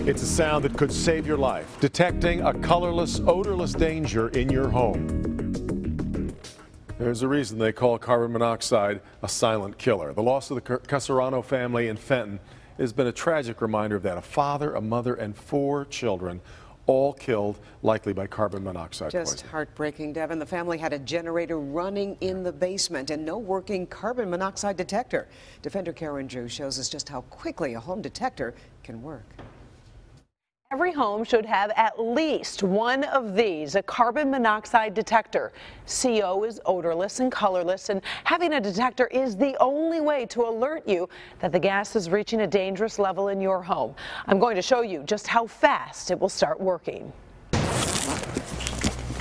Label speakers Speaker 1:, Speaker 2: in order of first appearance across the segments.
Speaker 1: It's a sound that could save your life, detecting a colorless, odorless danger in your home. There's a reason they call carbon monoxide a silent killer. The loss of the Caserano family in Fenton has been a tragic reminder of that. A father, a mother, and 4 children, all killed, likely by carbon monoxide poisoning.
Speaker 2: Just heartbreaking, Devin. The family had a generator running in the basement and no working carbon monoxide detector. Defender Karen Drew shows us just how quickly a home detector can work.
Speaker 3: Every home should have at least one of these, a carbon monoxide detector. CO is odorless and colorless, and having a detector is the only way to alert you that the gas is reaching a dangerous level in your home. I'm going to show you just how fast it will start working.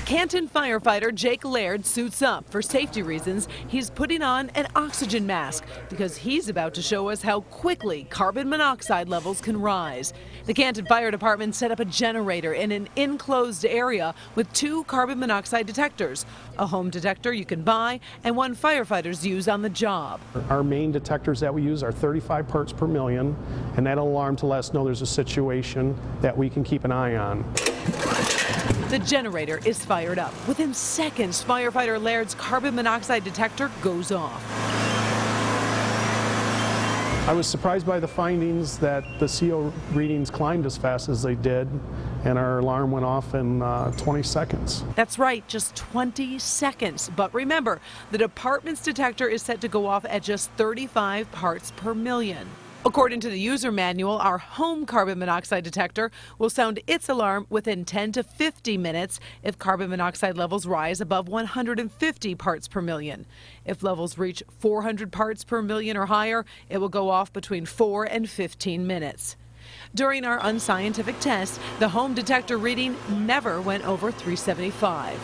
Speaker 4: Canton firefighter Jake Laird suits up. For safety reasons, he's putting on an oxygen mask because he's about to show us how quickly carbon monoxide levels can rise. The Canton Fire Department set up a generator in an enclosed area with 2 carbon monoxide detectors, a home detector you can buy and one firefighters use on the job.
Speaker 5: Our main detectors that we use are 35 parts per million, and that alarm to let us know there's a situation that we can keep an eye on.
Speaker 4: The generator is fired up. Within seconds, firefighter Laird's carbon monoxide detector goes off.
Speaker 5: I was surprised by the findings that the CO readings climbed as fast as they did, and our alarm went off in 20 seconds.
Speaker 4: That's right, just 20 seconds. But remember, the department's detector is set to go off at just 35 parts per million. According to the user manual, our home carbon monoxide detector will sound its alarm within 10 to 50 minutes if carbon monoxide levels rise above 150 parts per million. If levels reach 400 parts per million or higher, it will go off between 4 and 15 minutes. During our unscientific test, the home detector reading never went over 375.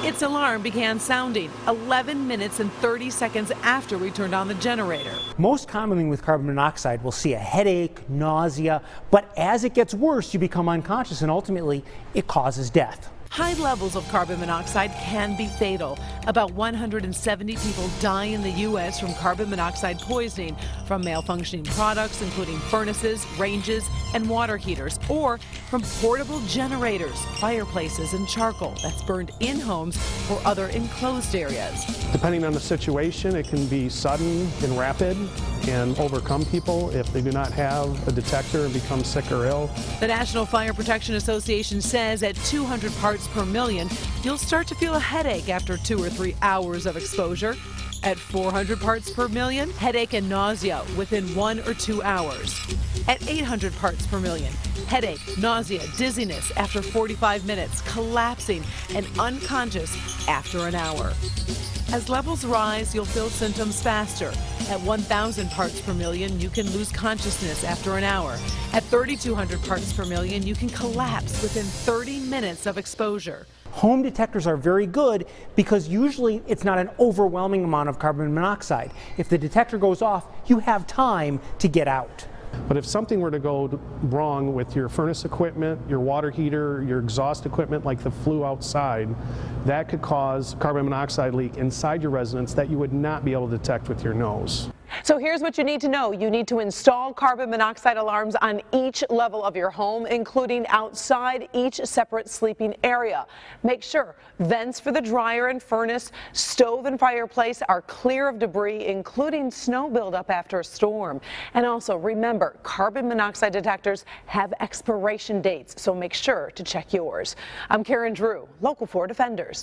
Speaker 4: Its alarm began sounding 11 minutes and 30 seconds after we turned on the generator.
Speaker 6: Most commonly with carbon monoxide, we'll see a headache, nausea, but as it gets worse, you become unconscious and ultimately it causes death.
Speaker 4: High levels of carbon monoxide can be fatal. About 170 people die in the U.S. from carbon monoxide poisoning from malfunctioning products, including furnaces, ranges, and water heaters, or from portable generators, fireplaces, and charcoal that's burned in homes or other enclosed areas.
Speaker 5: Depending on the situation, it can be sudden and rapid and overcome people if they do not have a detector and become sick or ill.
Speaker 4: The National Fire Protection Association says at 200 parts per million, you'll start to feel a headache after 2 or 3 hours of exposure. At 400 parts per million, headache and nausea within 1 or 2 hours. At 800 parts per million, headache, nausea, dizziness after 45 minutes, collapsing and unconscious after an hour. As levels rise, you'll feel symptoms faster. At 1,000 parts per million, you can lose consciousness after an hour. At 3,200 parts per million, you can collapse within 30 minutes of exposure.
Speaker 6: Home detectors are very good because usually it's not an overwhelming amount of carbon monoxide. If the detector goes off, you have time to get out.
Speaker 5: But if something were to go wrong with your furnace equipment, your water heater, your exhaust equipment like the flue outside, that could cause carbon monoxide leak inside your residence that you would not be able to detect with your nose.
Speaker 3: So here's what you need to know. You need to install carbon monoxide alarms on each level of your home, including outside each separate sleeping area. Make sure vents for the dryer and furnace, stove and fireplace are clear of debris, including snow buildup after a storm. And also remember, carbon monoxide detectors have expiration dates, so make sure to check yours. I'm Karen Drew, Local 4 Defenders.